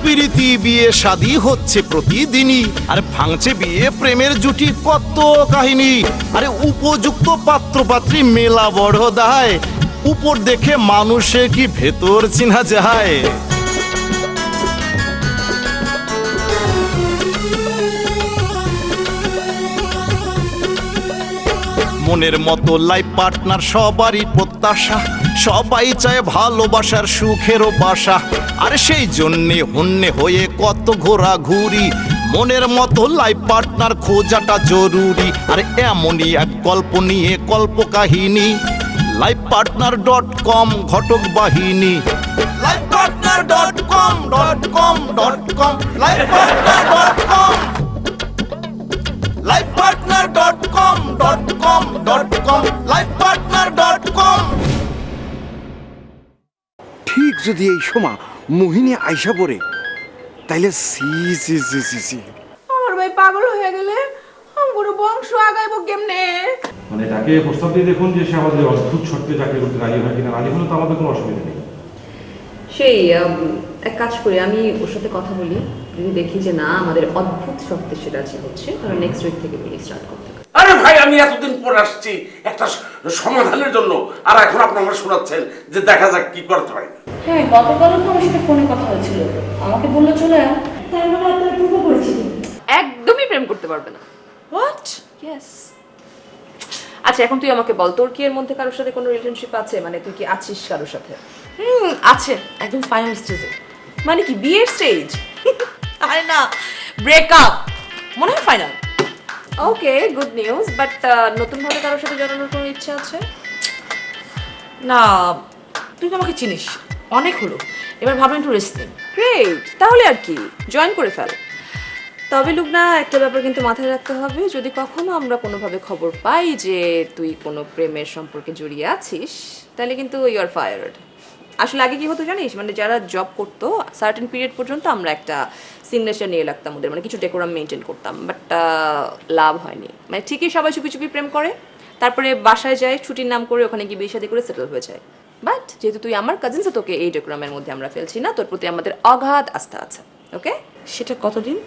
প্রীতি বিয়ে শাদী হচ্ছে প্রতিদিনই, আর ভাঙছে বিয়ে প্রেমের জুটি কত কাহিনী। আরে উপযুক্ত পাত্র পাত্রী মেলা বড় দায়, উপর দেখে মানুষে কি ভেতর চিনা যায়। মনের মতো লাইফ পার্টনার সবারই প্রত্যাশা, সবাই চায় ভালোবাসার সুখেরও বাসা। আর সেই জন্যে হন্যে হয়ে কত ঘোরাঘুরি, মনের মতো লাইফ পার্টনার খোঁজাটা জরুরি। আর এমনই এক গল্প নিয়ে কল্প কাহিনী, lifepartner.com ঘটক বাহিনী। lifepartner.com lifepartner.com lifepartner.com lifepartner.com। ঠিক যদি এই সময় মোহিনী আইসা পড়ে তাইলে সি সি সি সি সি আমার ভাই পাগল হয়ে গেলে পুরো বংশ আগাইব কেমনে? মানে তাকে প্রস্তাব দিয়ে দেখুন যে সে আমাদের অদ্ভুত শর্তে চাকরি করতে রাজি হয় কিনা। রাজি হলে তো আমাদের কোনো অসুবিধা নেই। সেই এক কাজ করি, আমি ওর সাথে কথা বলি, যদি দেখি যে না আমাদের অদ্ভুত শর্তে সে রাজি হচ্ছে, তাহলে নেক্সট উইক থেকে বলি স্টার্ট করতে। আরে ভাই, আমি এতদিন পর আসছি একটা সমাধানের জন্য, আর এখন আপনারা শোনাচ্ছেন যে দেখা যাক কি করতে হয়। হ্যাঁ, গতকালও তো আমার সাথে ফোনে কথা হয়েছিল, আমাকে বললো চলে আয়। তার মানে আপনার পূর্ব পরিচিত? একদমই প্রেম করতে পারবে না। হোয়াট? ইয়েস। আচ্ছা, এখন তুই আমাকে বল, তোর কি এর মধ্যে কারোর সাথে কোনো রিলেশনশিপ আছে? মানে তুই কি আছিস কারোর সাথে? আছে, একদম ফাইনাল স্টেজে। মানে কি বিয়ের স্টেজ? আরে না, ব্রেকআপ মনে হয় final. Okay, good news. But নতুন ভাবে কারোর সাথে জড়ানোর কোনো ইচ্ছা আছে? না, তুই তো আমাকে চিনিস, অনেক হলো, এবার ভাবলাম একটু রেস্ট নিই। গ্রেট, তাহলে আর কি, জয়েন করে ফেল। তবে লুবনা, একটা ব্যাপার কিন্তু মাথায় রাখতে হবে, যদি কখনো আমরা কোনোভাবে খবর পাই যে তুই কোনো প্রেমের সম্পর্কে জড়িয়ে আছিস, তাহলে কিন্তু ইউ আর ফায়ার্ড। আসলে আগে কি হতো জানিস, মানে যারা জব করতো সার্টেন পিরিয়ড পর্যন্ত আমরা একটা সিগনেচার নিয়ে রাখতাম ওদের, মানে কিছু ডেকোরাম মেনটেন করতাম, বাট লাভ হয়নি। মানে ঠিকই সবাই চুপি চুপি প্রেম করে, তারপরে বাসায় যায়, ছুটির নাম করে ওখানে গিয়ে বিয়ে শাদী করে সেটেল হয়ে যায়। বাট যেহেতু তুই আমার কাজিন, তোকে এই ডেকোরামের মধ্যে আমরা ফেলছি না, তোর প্রতি আমাদের অগাধ আস্থা আছে। ওকে? সেটা কতদিন?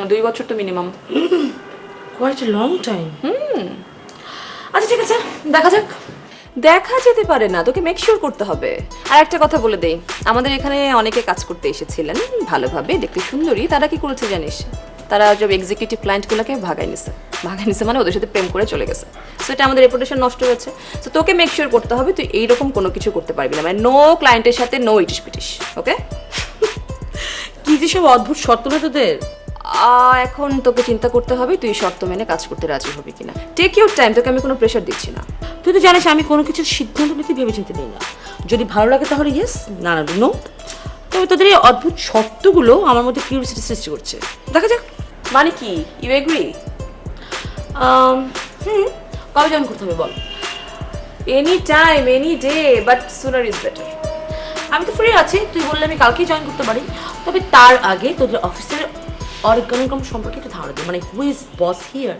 2 বছর তো minimum. Quite a long time. আচ্ছা ঠিক আছে, দেখা যাক। দেখা যেতে পারে না, তোকে মেক শিওর করতে হবে। আর একটা কথা বলে দেই, আমাদের এখানে অনেকে কাজ করতে এসেছিলেন ভালোভাবে, দেখতে সুন্দরী, তারা কি করেছে জানিস? তারা সব এক্সিকিউটিভ ক্লায়েন্টগুলোকে ভাগাই নিছে মানে ওদের সাথে প্রেম করে চলে গেছে। সো এটা আমাদের রেপুটেশন নষ্ট হয়েছে। সো তোকে মেক শিওর করতে হবে তুই এইরকম কোনো কিছু করতে পারবি না, মানে নো ক্লায়েন্টের সাথে নো ইটিস পিটিস। ওকে? কি যে সব অদ্ভুত শর্ত না তোদের। এখন তোকে চিন্তা করতে হবে তুই শর্ত মেনে কাজ করতে রাজি হবি কিনা। টেক ইউর টাইম, তোকে আমি কোনো প্রেশার দিচ্ছি না। তুই তো জানিস আমি কোনো কিছুর সিদ্ধান্ত নিতে ভেবেচিন্তে নিই না, যদি ভালো লাগে তাহলে ইয়েস, না না নো। তবে তোদের এই অদ্ভুত শর্তগুলো আমার মধ্যে কিউরিওসিটি সৃষ্টি করছে, দেখা যাক। মানে কি, ইউ এগ্রি? কবে জয়েন করতে হবে বল? Any time, any day, but sooner is better. আমি তো ফ্রি আছি, তুই বললে আমি কালকেই জয়েন করতে পারি। তবে তার আগে তোদের অফিসের অর্গানিকম সম্পর্কে একটু ধারণা দিই, মানে হু ইজ বস হিয়ার।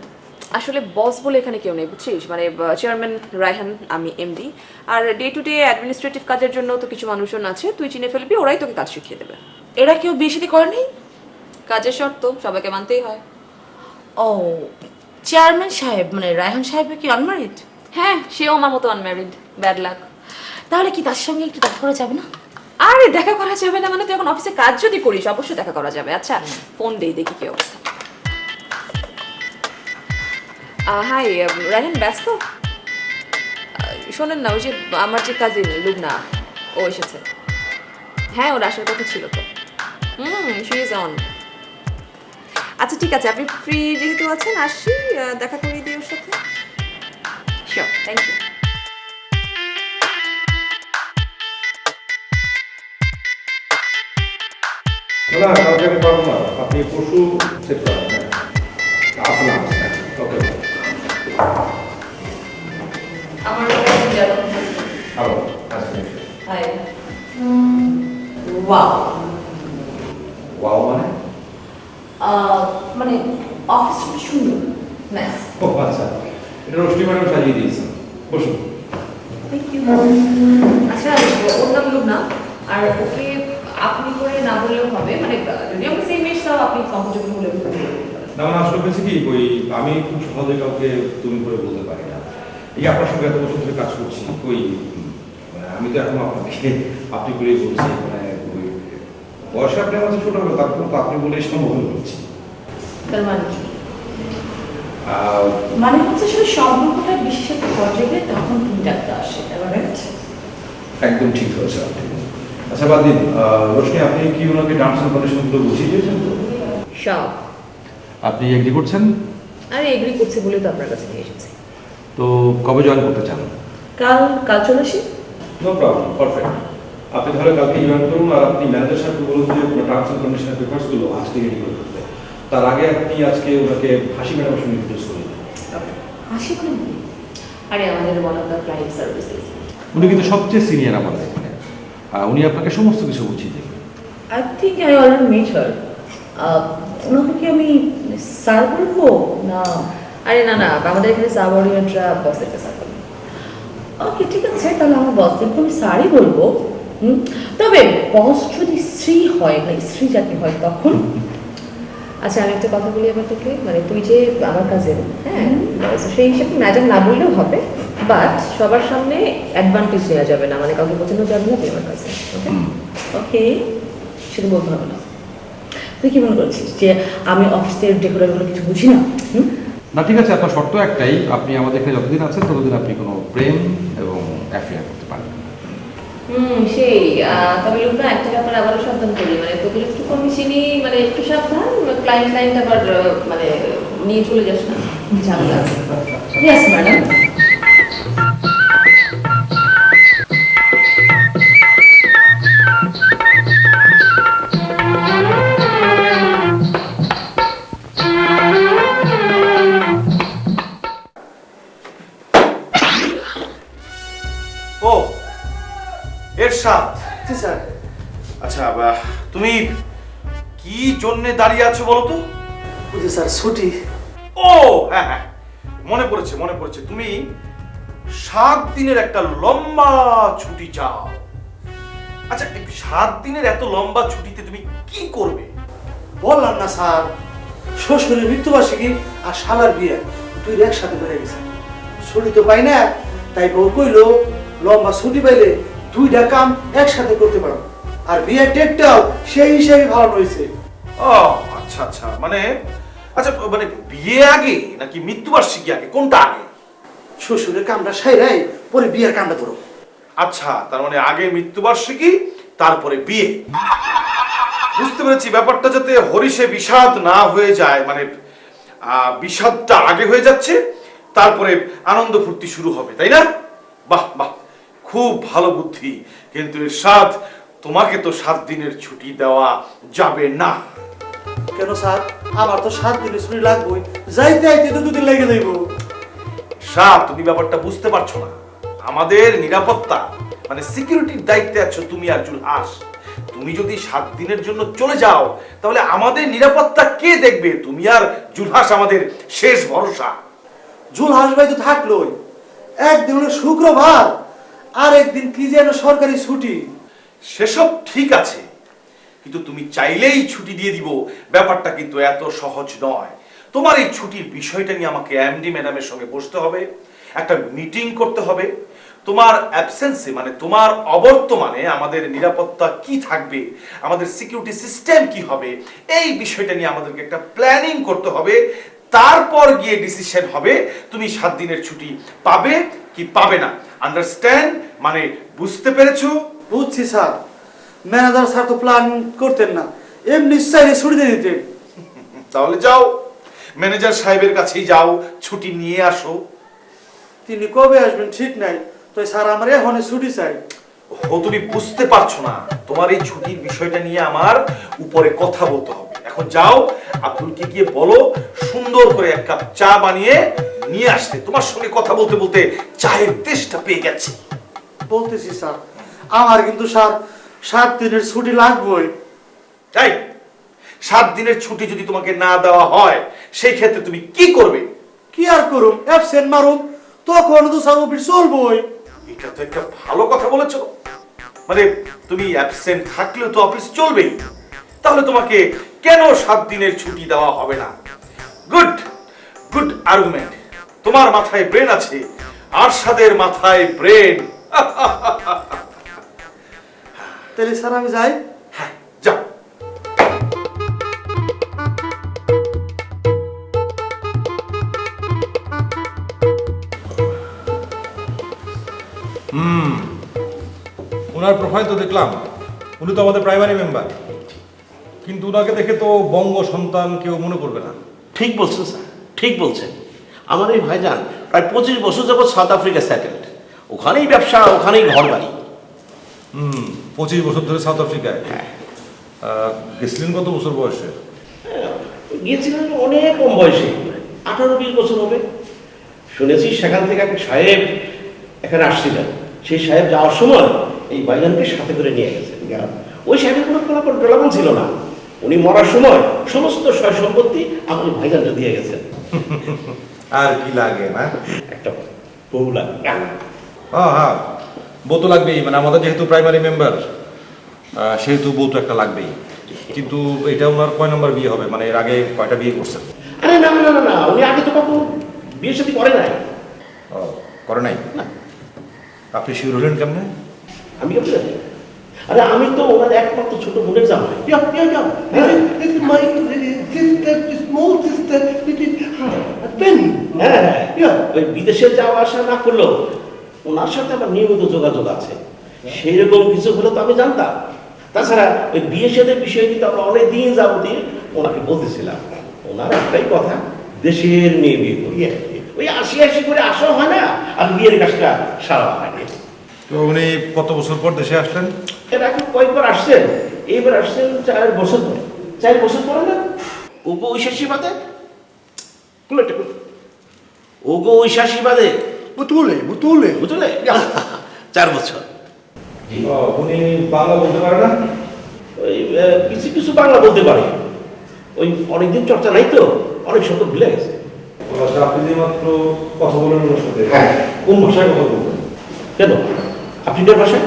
আসলে বস বলে এখানে কেউ নেই, বুঝছিস? মানে চেয়ারম্যান রায়হান, আমি MD, R day to day administrative কাজের জন্য তো কিছু মানুষজন আছে, তুই চিনে ফেলবি, ওরাই তোকে কাজ শিখিয়ে দেবে। এরা কেউ বিয়ে শাদী করেনি? কাজের শর্ত সবাইকে মানতেই হয়। ও, চেয়ারম্যান সাহেব মানে রায়হান সাহেব কি আনম্যারিড? হ্যাঁ, সেও আমার মতো আনম্যারিড, ব্যাড লাক। তাহলে কি তার সঙ্গে একটু দেখা করা যাবে না? আরে দেখা করা যাবে না মানে, তুই এখন অফিসে কাজ যদি করিস অবশ্যই দেখা করা যাবে। আচ্ছা ফোন দেই, দেখি কি অবস্থা। হাই রায়হান, ব্যস্ত? শোনেন না, ওই যে আমার যে কাজিন লুবনা, ও এসেছে। হ্যাঁ, ওর আসার কথা ছিল তো। She is on. আচ্ছা ঠিক আছে, আপনি ফ্রি যেহেতু আছেন, আসি দেখা করিয়ে দিই ওর সাথে। Sure, thank you. না, কালকে আমি পারবো না, আপনি পরশু সেট করেন। আসলাম। ওকে। আমার হ্যালো, আসছি। হাই। ওয়াও, ওয়াও মানে? মানে অফিসটা সুন্দর, নাইস। ও আচ্ছা, এটা রোশনি ম্যাডাম সাজিয়ে দিয়েছেন। বসুন। Thank you. আচ্ছা, ওর নাম লুবনা, আর ওকে আপনি করে না বললেও হবে, মানে যদি আমরা সেম মেশ তাও আপনি কমফোর্টেবল হলে বলতে পারেন। না মানে আসলে হয়েছে কি ওই আমি খুব সহজে কাউকে তুমি করে বলতে পারি না। এই আপনার সঙ্গে এত বছর ধরে কাজ করছি ওই মানে আমি তো এখন আপনাকে আপনি করেই বলছি, মানে ওই বয়সে আপনি আমার ছোট হবে তারপর তো আপনি বলে সম্বোধন করছি। তার মানে কি? মানে হচ্ছে শুধু সম্পর্কটা বিশেষ একটা পর্যায়ে গেলে তখন তুমি ডাক্তার আসে, এবার একদম ঠিক হয়েছে আপনি। আচ্ছা বাদ দিন, রোশনি আপনি কি ওনাকে টার্মস এন্ড কন্ডিশনগুলো বুঝিয়ে দিয়েছেন তো? সব। আপনি এগ্রি করছেন? আরে এগ্রি করছে বলে তো আপনার কাছে নিয়ে এসেছি। তো কবে জয়েন করতে চান? কাল চলে আসি। No problem, perfect. আপনি তাহলে কালকে জয়েন করুন আর আপনি ম্যানেজার সাহেবকে বলুন যে পুরো টার্মস এন্ড কন্ডিশনের পেপারসগুলো আজকে রেডি করে দিতে। তার আগে আপনি আজকে ওনাকে হাসি ম্যাডামের সঙ্গে ইন্ট্রোডিউস করে দিন। আসি করে নিই। আরে আমাদের one of the client services. উনি কিন্তু সবচেয়ে সিনিয়র আমাদের এখানে, উনি আপনাকে সমস্ত কিছু বুঝিয়ে দেবেন। I think I already met her. ওনাকে কি আমি স্যার বলবো না? আরে না না, আমাদের এখানে সাবঅর্ডিনেটরা বসেরকে স্যার বলে। ওকে ঠিক আছে, তাহলে আমার বসদেরকে আমি স্যারই বলবো। তবে বস যদি স্ত্রী হয় না স্ত্রী যাকে হয় তখন আচ্ছা আমি একটা কথা বলি এবার তোকে, মানে তুই যে আমার কাজিন, হ্যাঁ, তো সেই হিসেবে ম্যাডাম না বললেও হবে, বাট সবার সামনে অ্যাডভান্টেজ নেওয়া যাবে না, মানে কাউকে বোঝানো যাবে না তুই আমার কাছে। ওকে ওকে সেটা বলতে হবে না। তুই কি মনে করছিস যে আমি অফিসের ডেকোরেটরগুলো কিছু বুঝি না? না ঠিক আছে, আপনার শর্ত একটাই, আপনি আমাদের এখানে যতদিন আছেন ততদিন আপনি কোনো প্রেম এবং অ্যাফেয়ার করতে পারবেন না। সেই তবে লোক না একটা ব্যাপার আবারও সাবধান করি, মানে তোকে একটু কমই চিনি, মানে একটু সাবধান, ক্লায়েন্ট আবার মানে নিয়ে চলে যাস না, ঝামেলা আছে। Yes madam. ও এরশাদ, জি স্যার। আচ্ছা তুমি কি জন্যে দাঁড়িয়ে আছো বলো তো? বুঝি স্যার ছুটি। ও হ্যাঁ হ্যাঁ, মনে পড়েছে তুমি 7 দিনের একটা লম্বা ছুটি চাও। আচ্ছা এই 7 দিনের এত লম্বা ছুটিতে তুমি কি করবে? বললাম না স্যার, শ্বশুরের মৃত্যুবার্ষিকী আর শালার বিয়ে দুই একসাথে বেড়ে গেছে। ছুটি তো পাই না, তাই বউ কইলো লম্বা ছুটি পাইলে দুইটা কাম একসাথে করতে পারো, আর বিয়ের ডেটটাও সেই হিসেবে ভালো হয়েছে। ও আচ্ছা আচ্ছা, মানে আচ্ছা মানে বিয়ে আগে নাকি মৃত্যুবার্ষিকী আগে, কোনটা আগে? শ্বশুরের কামটা সাইরাই পরে বিয়ের কামটা ধরো। আচ্ছা তার মানে আগে মৃত্যুবার্ষিকী তারপরে বিয়ে। বুঝতে পেরেছি, ব্যাপারটা যাতে হরিষে বিষাদ না হয়ে যায়, মানে বিষাদটা আগে হয়ে যাচ্ছে, তারপরে আনন্দ ফুর্তি শুরু হবে, তাই না? বাহ বাহ, খুব ভালো বুদ্ধি। কিন্তু এরশাদ, তোমাকে তো 7 দিনের ছুটি দেওয়া যাবে না। কেন স্যার, আমার তো 7 দিনের ছুটি লাগবেই, যাইতে আইতে তো 2 দিন লেগে যাইব। সাত, তুমি ব্যাপারটা বুঝতে পারছো না। আমাদের নিরাপত্তা মানে সিকিউরিটির দায়িত্বে আছো তুমি আর জুলহাস। তুমি যদি 7 দিনের জন্য চলে যাও তাহলে আমাদের নিরাপত্তা কে দেখবে? তুমি আর জুলহাস আমাদের শেষ ভরসা। জুলহাস ভাই তো থাকলোই, একদিন হলো শুক্রবার আর একদিন কি যেন সরকারি ছুটি। সেসব ঠিক আছে, কিন্তু তুমি চাইলেই ছুটি দিয়ে দিব, ব্যাপারটা কিন্তু এত সহজ নয়। তোমার এই ছুটির বিষয়টা নিয়ে আমাকে এমডি ম্যাডামের সঙ্গে বসতে হবে, একটা মিটিং করতে হবে। তোমার অ্যাবসেন্সে মানে তোমার অবর্তমানে আমাদের নিরাপত্তা কি থাকবে, আমাদের সিকিউরিটি সিস্টেম কি হবে, এই বিষয়টা নিয়ে আমাদেরকে একটা প্ল্যানিং করতে হবে। তারপর গিয়ে ডিসিশন হবে তুমি 7 দিনের ছুটি পাবে কি পাবে না। আন্ডারস্ট্যান্ড? মানে বুঝতে পেরেছো? বুঝছি স্যার, ম্যানেজার স্যার তো প্ল্যান করতেন না, এমনি চাইলে ছুটি দিয়ে দিতেন। তাহলে যাও, ম্যানেজার সাহেবের কাছেই যাও, ছুটি নিয়ে আসো। তিনি কবে আসবেন ঠিক নাই, তো স্যার আমার এখন ছুটি চাই। ও তুমি বুঝতে পারছো না, তোমার এই ছুটির বিষয়টা নিয়ে আমার উপরে কথা বলতে হবে। এখন যাও, আব্দুলকে গিয়ে বলো সুন্দর করে 1 কাপ চা বানিয়ে নিয়ে আসতে। তোমার সঙ্গে কথা বলতে বলতে চায়ের তেষ্টা পেয়ে গেছে। বলতেছি স্যার, আমার কিন্তু স্যার 7 দিনের ছুটি লাগবেই। তাই 7 দিনের ছুটি যদি তোমাকে না দেওয়া হয় সেই ক্ষেত্রে তুমি কি করবে? কি আর করুম, অ্যাবসেন্ট মারুম, তখন তো স্যার অফিস চলবই। এটা তো একটা ভালো কথা বলেছো। মানে তুমি অ্যাবসেন্ট থাকলেও তো অফিস চলবেই, তাহলে তোমাকে কেন 7 দিনের ছুটি দেওয়া হবে না? Good good argument. তোমার মাথায় ব্রেন আছে, আরশাদের মাথায় ব্রেন। তাহলে স্যার আমি যাই। হ্যাঁ, যাও। ওনার প্রোফাইল তো দেখলাম, উনি তো আমাদের প্রাইমারি মেম্বার, কিন্তু ওনাকে দেখে তো বঙ্গ সন্তান কেউ মনে করবে না। ঠিক বলছেন স্যার, ঠিক বলছেন। আমার এই ভাইজান প্রায় 25 বছর যাবৎ সাউথ আফ্রিকা সেটেলড, ওখানেই ব্যবসা, ওখানেই ঘর বাড়ি। 25 বছর ধরে সাউথ আফ্রিকায়। হ্যাঁ। গেছিলেন কত বছর বয়সে? গিয়েছিলেন অনেক কম বয়সে, 18-20 বছর হবে। শুনেছি সেখান থেকে এক সাহেব এখানে আসছিলেন, সেই সাহেব যাওয়ার সময় এই ভাইজানকে সাথে করে নিয়ে গেছেন। ওই সাহেবের কোনো প্রলোভন ছিল না, উনি মরার সময় সমস্ত সয় সম্পত্তি আপনি ভাইজানকে দিয়ে গেছেন। আর কি লাগে না? একটা বউ লাগে। হ্যাঁ, বউ তো লাগবেই, মানে আমাদের যেহেতু প্রাইমারি মেম্বার সেহেতু বউ তো একটা লাগবেই। কিন্তু এটা ওনার কয় নম্বর বিয়ে হবে, মানে এর আগে কয়টা বিয়ে করছেন? আরে না না না না, উনি আগে তো কখনো বিয়ে শাদী করে নাই। ও, করে নাই? না। আপনি শিওর হলেন কেমনে? আমি কি জানি? আরে আমি তো ওনার একমাত্র ছোট বোনের জামাই। হ্যাঁ, ওই বিদেশে যাওয়া আসা না করলেও ওনার সাথে আমার নিয়মিত যোগাযোগ আছে, সেই রকম কিছু হলে তো আমি জানতাম। তাছাড়া ওই বিয়ে সাথের বিষয়ে কিন্তু আমরা অনেক দিন যাবতীয় ওনাকে বলতেছিলাম, ওনার একটাই কথা, দেশের মেয়ে বিয়ে করি। ওই 80 করে আসাও হয় না, আর বিয়ের কাজটা সারা হয়নি। তো উনি কত বছর পর দেশে আসলেন? এর আগে কয়েকবার আসছেন, এইবার আসছেন 4 বছর পরে। 4 বছর পরে না, ওগো ঐশাসী বাদে ওগো ঐশাসী বাদে বুতুলে বুঝলে 4 বছর। উনি বাংলা বলতে পারে না? ওই কিছু কিছু বাংলা বলতে পারে, ওই অনেকদিন চর্চা নাই তো, অনেক শব্দ ভুলে গেছে। আপনি যে মাত্র কথা বলেন ওনার সাথে, হ্যাঁ। কোন ভাষায় কথা বলবেন? কেন আফ্রিকার ভাষায়?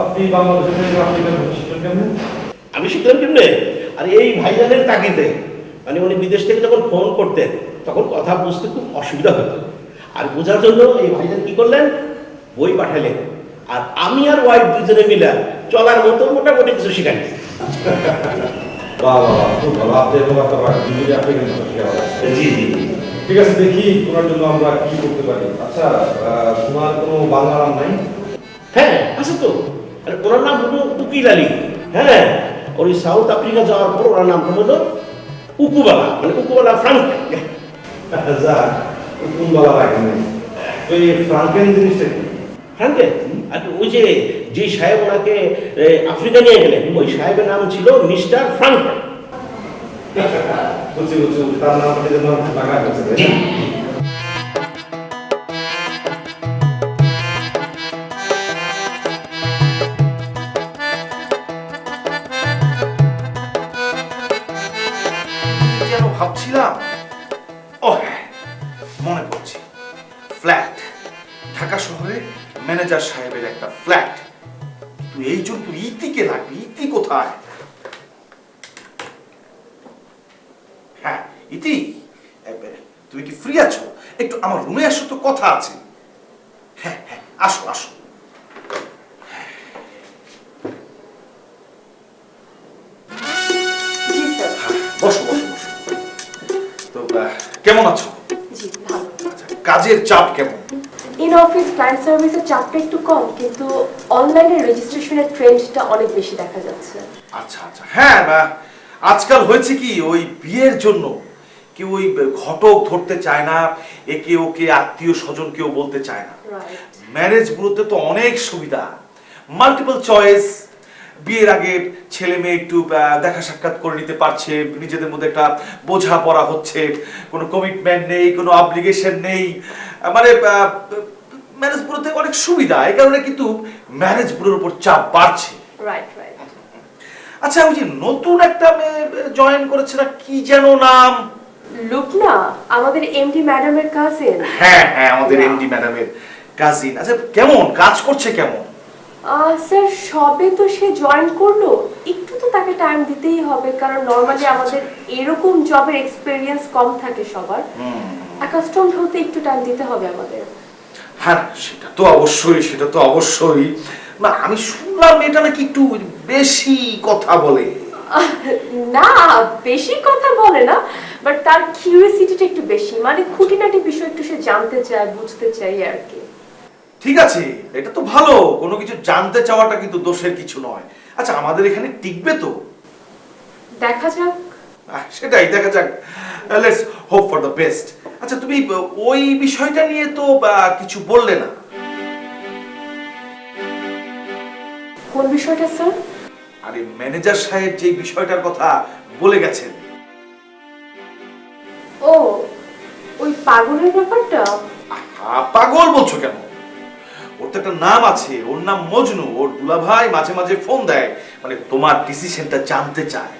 আপনি বাংলাদেশে থেকে আফ্রিকান ভাষা শিখলেন কেমনে? আমি শিখলাম কেমনে? আর এই ভাইজানের তাগিদে, মানে উনি বিদেশ থেকে যখন ফোন করতেন তখন কথা বুঝতে খুব অসুবিধা হতো, আর বোঝার জন্য এই ভাইজান কি করলেন, বই পাঠালেন, আর আমি আর ওয়াইফ দুজনে মিলে চলার মতো মোটামুটি কিছু শিখাই। বাহ, খুব ভালো। আপনি এবং আপনার বাড়ি দুজনে আফ্রিকান ভাষা শেখা হচ্ছে। জি জি। ঠিক আছে, দেখি ওনার জন্য আমরা কি করতে পারি। আচ্ছা, তোমার কোনো বাংলা নাম নাই? হ্যাঁ আছে তো, আর ওনার নাম হলো উকিল আলী। হ্যাঁ, ওই সাউথ আফ্রিকা যাওয়ার পর ওনার নাম হলো উকুবালা, মানে উকুবালা ফ্রাঙ্ক। যা, কোন বাংলা রাখেন নাই? ওই ফ্রাঙ্কেন জিনিসটা কি? ফ্রাঙ্কে, আর ওই যে যে সাহেব ওনাকে আফ্রিকা নিয়ে গেলেন, ওই সাহেবের নাম ছিল মিস্টার ফ্রাঙ্ক। বুঝছি, তার নাম যেন বাংলা করছে। যেন ভাবছিলাম, ও হ্যাঁ, মনে পড়ছে, ফ্ল্যাট, ঢাকা শহরে ম্যানেজার সাহেবের একটা ফ্ল্যাট। তুই এই জন্য তুই ইতিকে লাগবি। ইতি কোথায়? হ্যাঁ, ইতি, তুমি কি ফ্রি আছো? একটু আমার রুমে আসো, তো কথা আছে। হ্যাঁ হ্যাঁ, আসো আসো। বসো বসো বসো। তো কেমন আছো? জি ভালো। আচ্ছা, কাজের চাপ কেমন? ইন অফিস ক্লায়েন্ট সার্ভিসের চাপটা একটু কম, কিন্তু অনলাইনে রেজিস্ট্রেশনের ট্রেন্ডটা অনেক বেশি দেখা যাচ্ছে। আচ্ছা আচ্ছা, হ্যাঁ, আজকাল হয়েছে কি, ওই বিয়ের জন্য কেউ ওই ঘটক ধরতে চায় না, একে ওকে আত্মীয় স্বজন কেউ বলতে চায় না। ম্যারেজ ব্যুরোতে তো অনেক সুবিধা, মাল্টিপল চয়েস। বিয়ের আগে ছেলে মেয়ে একটু দেখা সাক্ষাৎ করে নিতে পারছে, নিজেদের মধ্যে একটা বোঝাপড়া হচ্ছে, কোনো কমিটমেন্ট নেই, কোনো অব্লিগেশন নেই, মানে ম্যারেজ ব্যুরোতে অনেক সুবিধা। এই কারণে কিন্তু ম্যারেজ ব্যুরোর উপর চাপ বাড়ছে। Right right. আচ্ছা, ওই যে নতুন একটা মেয়ে জয়েন করেছে না, কি যেন নাম? লুকনা, আমাদের এমডি ম্যাডামের কাজিন। হ্যাঁ হ্যাঁ, আমাদের এমডি ম্যাডামের কাজিন। আচ্ছা, কেমন কাজ করছে? কেমন? স্যার সবে তো সে জয়েন করলো, একটু তো তাকে টাইম দিতেই হবে, কারণ নর্মালি আমাদের এরকম জবের এক্সপেরিয়েন্স কম থাকে সবার। অ্যাকাস্টমড হতে একটু টাইম দিতে হবে আমাদের। হ্যাঁ সেটা তো অবশ্যই, সেটা তো অবশ্যই। না আমি শুনলাম এটা নাকি একটু বেশি কথা বলে। না বেশি কথা বলে না, বাট তার কিউরিওসিটিটা একটু বেশি, মানে খুঁটিনাটি বিষয় একটু সে জানতে চায়, বুঝতে চায় আর কি। ঠিক আছে, এটা তো ভালো, কোনো কিছু জানতে চাওয়াটা কিন্তু দোষের কিছু নয়। আচ্ছা আমাদের এখানে টিকবে তো? দেখা যাক। সেটাই দেখা যাক, let's hope for the best. আচ্ছা তুমি ওই বিষয়টা নিয়ে তো কিছু বললে না। কোন বিষয়টা স্যার? আরে ম্যানেজার সাহেব যে বিষয়টার কথা বলে গেছেন। ও ওই পাগলের ব্যাপারটা? পাগল বলছো কেন? ওর তো একটা নাম আছে, ওর নাম মজনু। ওর দুলাভাই মাঝে মাঝে ফোন দেয়, মানে তোমার ডিসিশনটা জানতে চায়।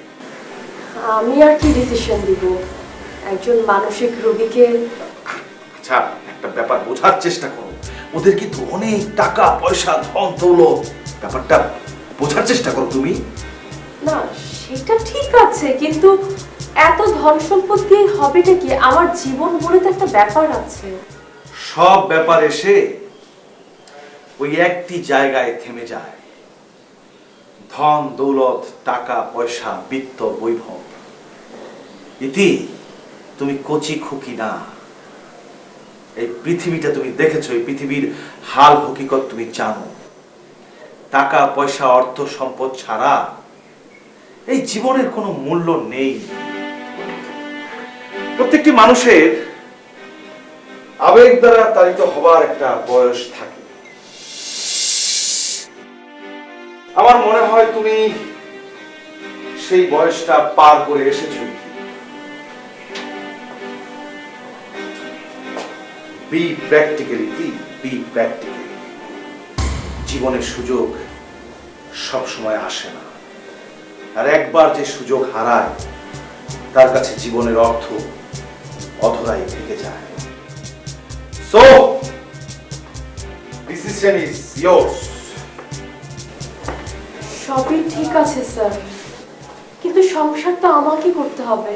আমি আর কি ডিসিশন দিব একজন মানসিক রোগীকে? আচ্ছা একটা ব্যাপার বোঝার চেষ্টা করো, ওদের কিন্তু অনেক টাকা পয়সা ধন দৌলত, ব্যাপারটা বোঝার চেষ্টা করো তুমি। না সেটা ঠিক আছে, কিন্তু এত ধন সম্পত্তি হবেটা কি? আমার জীবন বলে তো একটা ব্যাপার আছে। সব ব্যাপার এসে ওই একটি জায়গায় থেমে যায়, ধন দৌলত, টাকা পয়সা, বিত্ত বৈভব। ইতি তুমি কচি খুকি না, এই পৃথিবীটা তুমি দেখেছো, এই পৃথিবীর হাল হকিকত তুমি জানো। টাকা পয়সা অর্থ সম্পদ ছাড়া এই জীবনের কোনো মূল্য নেই। প্রত্যেকটি মানুষের আবেগ দ্বারা তাড়িত হবার একটা বয়স থাকে। আমার মনে হয় তুমি সেই বয়সটা পার করে এসেছো। Be practically, be practically. জীবনের সুযোগ সব সময় আসে না, আর একবার যে সুযোগ হারায় তার কাছে জীবনের অর্থ অধরাই থেকে যায়। So decision is yours. সবই ঠিক আছে স্যার, কিন্তু সংসার তো আমাকে করতে হবে।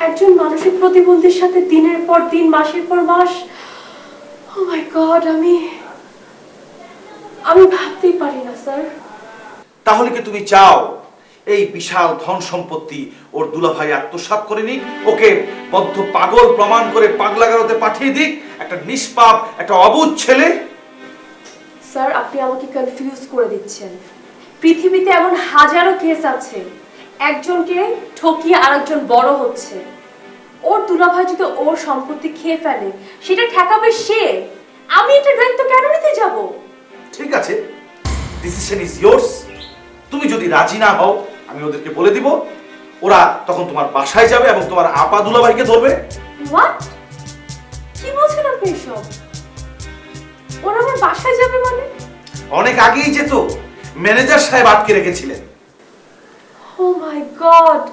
একজন মানসিক প্রতিবন্ধীর সাথে দিনের পর দিন, মাসের পর মাস, ও মাই গড, আমি ভাবতেই পারি না স্যার। তাহলে কি তুমি চাও এই বিশাল ধন সম্পত্তি ওর দুলাভাই আত্মসাৎ করে নিক, ওকে বদ্ধ পাগল প্রমাণ করে পাগলাগারদে পাঠিয়ে দিক, একটা নিষ্পাপ, একটা অবুঝ ছেলে? স্যার আপনি আমাকে কনফিউজ করে দিচ্ছেন। পৃথিবীতে এমন হাজারো কেস আছে, একজনকে ঠকিয়ে আরেকজন বড় হচ্ছে। ওর দুলাভাই যদি ওর সম্পত্তি খেয়ে ফেলে, সেটা ঠেকাবে সে, আমি এটা দায়িত্ব কেন নিতে যাব? ঠিক আছে, ডিসিশন ইজ ইয়োরস। তুমি যদি রাজি না হও, আমি ওদেরকে বলে দিব, ওরা তখন তোমার বাসায় যাবে এবং তোমার আপা দুলাভাইকে ধরবে। হোয়াট? কি বলছেন আপনি এসব? ওরা আমার বাসায় যাবে মানে? অনেক আগেই যেত, ম্যানেজার সাহেব আটকে রেখেছিলেন। ও মাই গড,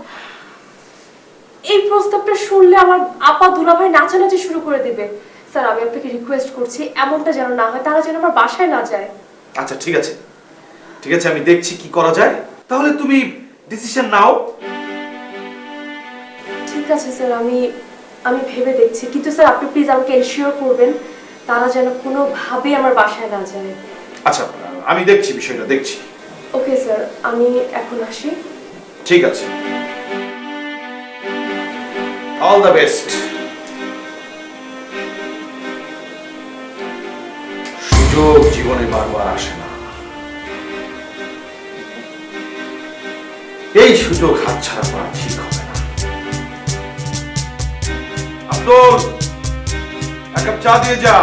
এই প্রস্তাবটা শুনলে আমার আপা দুলাভাই নাচানাচি শুরু করে দিবে। স্যার আমি আপনাকে রিকোয়েস্ট করছি, এমনটা যেন না হয়, তারা যেন আমার বাসায় না যায়। আচ্ছা ঠিক আছে, ঠিক আছে, আমি দেখছি কি করা যায়। তাহলে তুমি ডিসিশন নাও। ঠিক আছে স্যার, আমি ভেবে দেখছি, কিন্তু স্যার আপনি প্লিজ আমাকে এনশিওর করবেন তারা যেন কোনোভাবেই আমার বাসায় না যায়। আচ্ছা আমি দেখছি, বিষয়টা দেখছি। ওকে স্যার, আমি এখন আসি। ঠিক আছে, অল দ্য বেস্ট। সুযোগ জীবনে বারবার আসে না, এই সুযোগ হাতছাড়া করা ঠিক হবে না। আব্দুল, এক কাপ চা দিয়ে যা।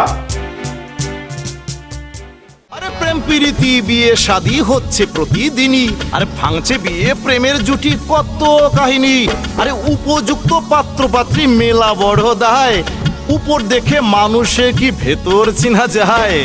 আরে প্রেম প্রীতি বিয়ে শাদী হচ্ছে প্রতিদিনই, আরে ভাঙছে বিয়ে প্রেমের জুটি কত কাহিনী। আরে উপযুক্ত পাত্র পাত্রী মেলা বড় দায়, উপর দেখে মানুষে কি ভেতর চিনা যায়।